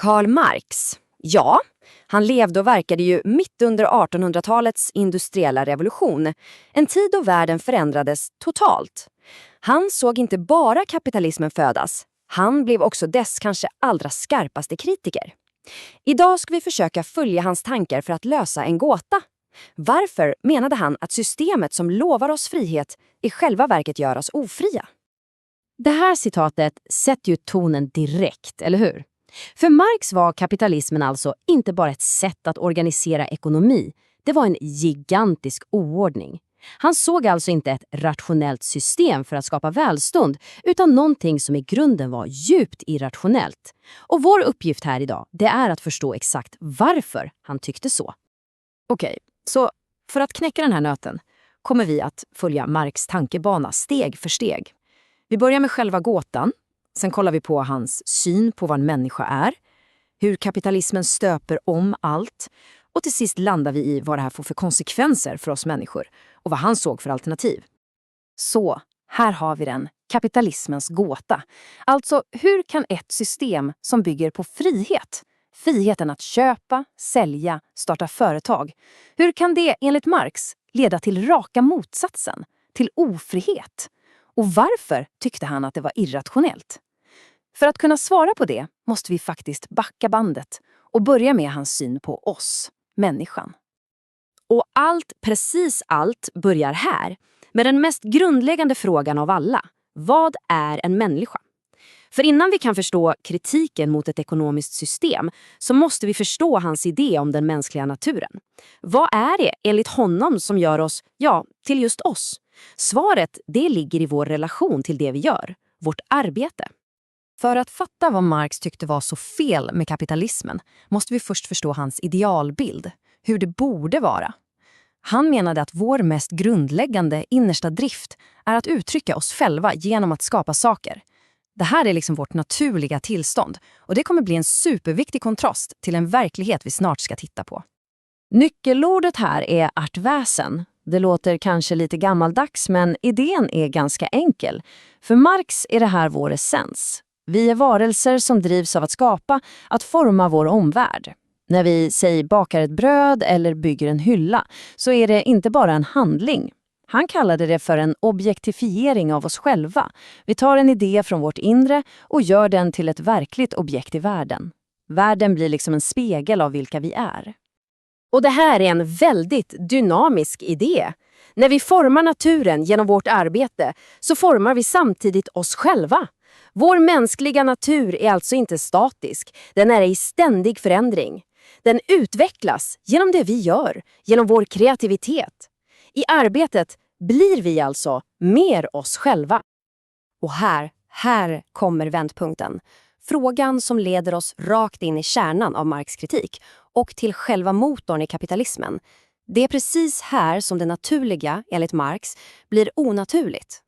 Karl Marx. Ja, han levde och verkade ju mitt under 1800-talets industriella revolution. En tid då världen förändrades totalt. Han såg inte bara kapitalismen födas. Han blev också dess kanske allra skarpaste kritiker. Idag ska vi försöka följa hans tankar för att lösa en gåta. Varför menade han att systemet som lovar oss frihet i själva verket gör oss ofria? Det här citatet sätter ju tonen direkt, eller hur? För Marx var kapitalismen alltså inte bara ett sätt att organisera ekonomi. Det var en gigantisk oordning. Han såg alltså inte ett rationellt system för att skapa välstånd, utan någonting som i grunden var djupt irrationellt. Och vår uppgift här idag, det är att förstå exakt varför han tyckte så. Okej, så för att knäcka den här nöten kommer vi att följa Marx tankebana steg för steg. Vi börjar med själva gåtan, sen kollar vi på hans syn på vad en människa är, hur kapitalismen stöper om allt och till sist landar vi i vad det här får för konsekvenser för oss människor och vad han såg för alternativ. Så, här har vi den, kapitalismens gåta. Alltså, hur kan ett system som bygger på frihet, friheten att köpa, sälja, starta företag, hur kan det enligt Marx leda till raka motsatsen, till ofrihet? Och varför tyckte han att det var irrationellt? För att kunna svara på det måste vi faktiskt backa bandet och börja med hans syn på oss, människan. Och precis allt börjar här med den mest grundläggande frågan av alla. Vad är en människa? För innan vi kan förstå kritiken mot ett ekonomiskt system så måste vi förstå hans idé om den mänskliga naturen. Vad är det enligt honom som gör oss, till just oss? Svaret, det ligger i vår relation till det vi gör, vårt arbete. För att fatta vad Marx tyckte var så fel med kapitalismen måste vi först förstå hans idealbild, hur det borde vara. Han menade att vår mest grundläggande innersta drift är att uttrycka oss själva genom att skapa saker. Det här är liksom vårt naturliga tillstånd och det kommer bli en superviktig kontrast till en verklighet vi snart ska titta på. Nyckelordet här är artväsen. Det låter kanske lite gammaldags, men idén är ganska enkel. För Marx är det här vår essens. Vi är varelser som drivs av att skapa, att forma vår omvärld. När vi bakar ett bröd eller bygger en hylla så är det inte bara en handling. Han kallade det för en objektifiering av oss själva. Vi tar en idé från vårt inre och gör den till ett verkligt objekt i världen. Världen blir liksom en spegel av vilka vi är. Och det här är en väldigt dynamisk idé. När vi formar naturen genom vårt arbete så formar vi samtidigt oss själva. Vår mänskliga natur är alltså inte statisk, den är i ständig förändring. Den utvecklas genom det vi gör, genom vår kreativitet. I arbetet blir vi alltså mer oss själva. Och här kommer vändpunkten. Frågan som leder oss rakt in i kärnan av Marx kritik och till själva motorn i kapitalismen. Det är precis här som det naturliga, enligt Marx, blir onaturligt.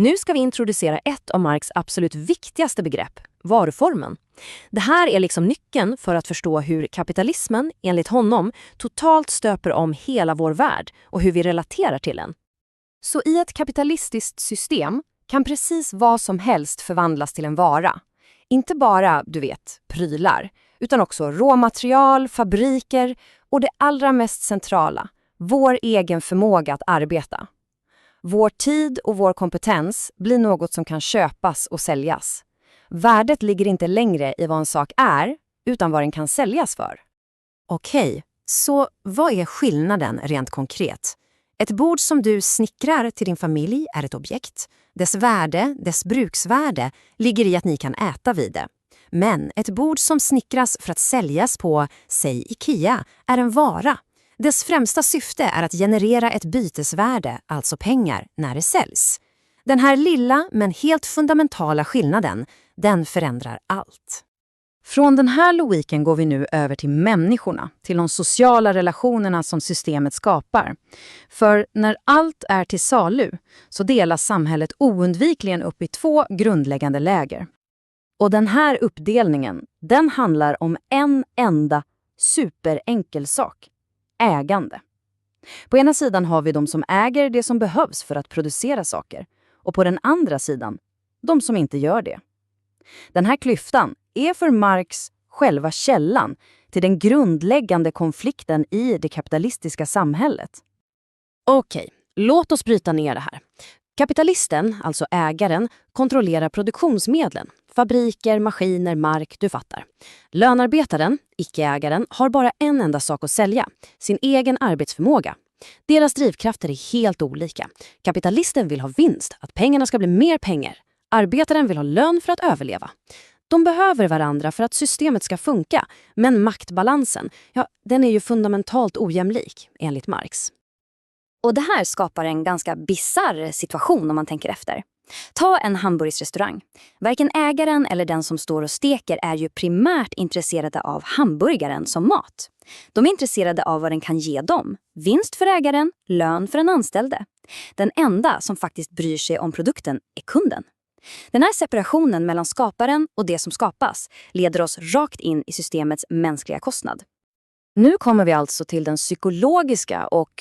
Nu ska vi introducera ett av Marx absolut viktigaste begrepp, varuformen. Det här är liksom nyckeln för att förstå hur kapitalismen, enligt honom, totalt stöper om hela vår värld och hur vi relaterar till den. Så i ett kapitalistiskt system kan precis vad som helst förvandlas till en vara. Inte bara, prylar, utan också råmaterial, fabriker och det allra mest centrala, vår egen förmåga att arbeta. Vår tid och vår kompetens blir något som kan köpas och säljas. Värdet ligger inte längre i vad en sak är, utan vad den kan säljas för. Okej, så vad är skillnaden rent konkret? Ett bord som du snickrar till din familj är ett objekt. Dess värde, dess bruksvärde, ligger i att ni kan äta vid det. Men ett bord som snickras för att säljas på, säg IKEA, är en vara. Dess främsta syfte är att generera ett bytesvärde, alltså pengar, när det säljs. Den här lilla men helt fundamentala skillnaden, den förändrar allt. Från den här logiken går vi nu över till människorna, till de sociala relationerna som systemet skapar. För när allt är till salu så delas samhället oundvikligen upp i två grundläggande läger. Och den här uppdelningen, den handlar om en enda superenkel sak. Ägande. På ena sidan har vi de som äger det som behövs för att producera saker. Och på den andra sidan, de som inte gör det. Den här klyftan är för Marx själva källan till den grundläggande konflikten i det kapitalistiska samhället. Okej, låt oss bryta ner det här. Kapitalisten, alltså ägaren, kontrollerar produktionsmedlen. Fabriker, maskiner, mark, du fattar. Lönarbetaren, icke-ägaren, har bara en enda sak att sälja. Sin egen arbetsförmåga. Deras drivkrafter är helt olika. Kapitalisten vill ha vinst, att pengarna ska bli mer pengar. Arbetaren vill ha lön för att överleva. De behöver varandra för att systemet ska funka, men maktbalansen, den är ju fundamentalt ojämlik, enligt Marx. Och det här skapar en ganska bizarr situation om man tänker efter. Ta en hamburgersrestaurang. Varken ägaren eller den som står och steker är ju primärt intresserade av hamburgaren som mat. De är intresserade av vad den kan ge dem. Vinst för ägaren, lön för den anställde. Den enda som faktiskt bryr sig om produkten är kunden. Den här separationen mellan skaparen och det som skapas leder oss rakt in i systemets mänskliga kostnad. Nu kommer vi alltså till den psykologiska och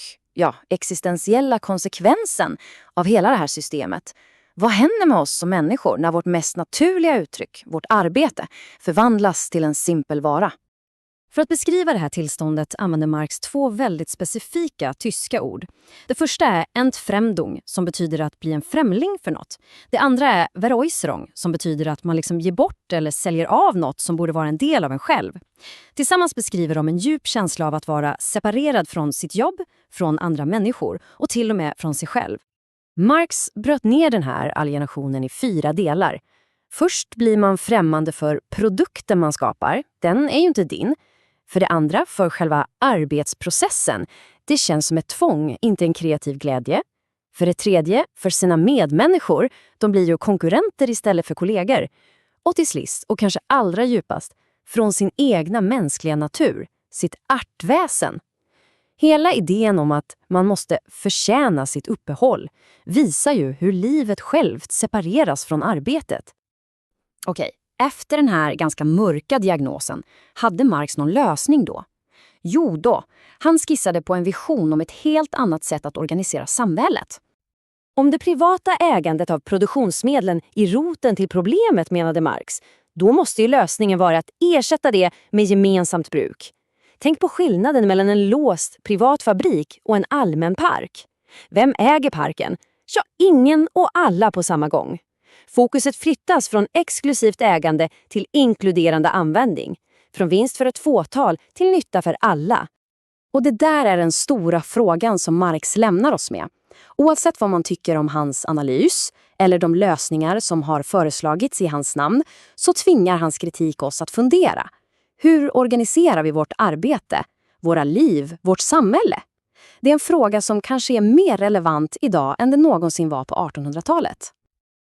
existentiella konsekvensen av hela det här systemet. Vad händer med oss som människor när vårt mest naturliga uttryck, vårt arbete, förvandlas till en simpel vara? För att beskriva det här tillståndet använder Marx 2 väldigt specifika tyska ord. Det första är Entfremdung, som betyder att bli en främling för något. Det andra är Veräußerung, som betyder att man ger bort eller säljer av något som borde vara en del av en själv. Tillsammans beskriver de en djup känsla av att vara separerad från sitt jobb, från andra människor och till och med från sig själv. Marx bröt ner den här alienationen i 4 delar. Först blir man främmande för produkten man skapar. Den är ju inte din. För det andra, för själva arbetsprocessen. Det känns som ett tvång, inte en kreativ glädje. För det tredje, för sina medmänniskor. De blir ju konkurrenter istället för kollegor. Och till sist, och kanske allra djupast, från sin egna mänskliga natur. Sitt artväsen. Hela idén om att man måste förtjäna sitt uppehåll visar ju hur livet självt separeras från arbetet. Okej, efter den här ganska mörka diagnosen, hade Marx någon lösning då? Jo då, han skissade på en vision om ett helt annat sätt att organisera samhället. Om det privata ägandet av produktionsmedlen är roten till problemet, menade Marx, då måste ju lösningen vara att ersätta det med gemensamt bruk. Tänk på skillnaden mellan en låst privat fabrik och en allmän park. Vem äger parken? Ja, ingen och alla på samma gång. Fokuset flyttas från exklusivt ägande till inkluderande användning. Från vinst för ett fåtal till nytta för alla. Och det där är den stora frågan som Marx lämnar oss med. Oavsett vad man tycker om hans analys eller de lösningar som har föreslagits i hans namn, så tvingar hans kritik oss att fundera. Hur organiserar vi vårt arbete, våra liv, vårt samhälle? Det är en fråga som kanske är mer relevant idag än det någonsin var på 1800-talet.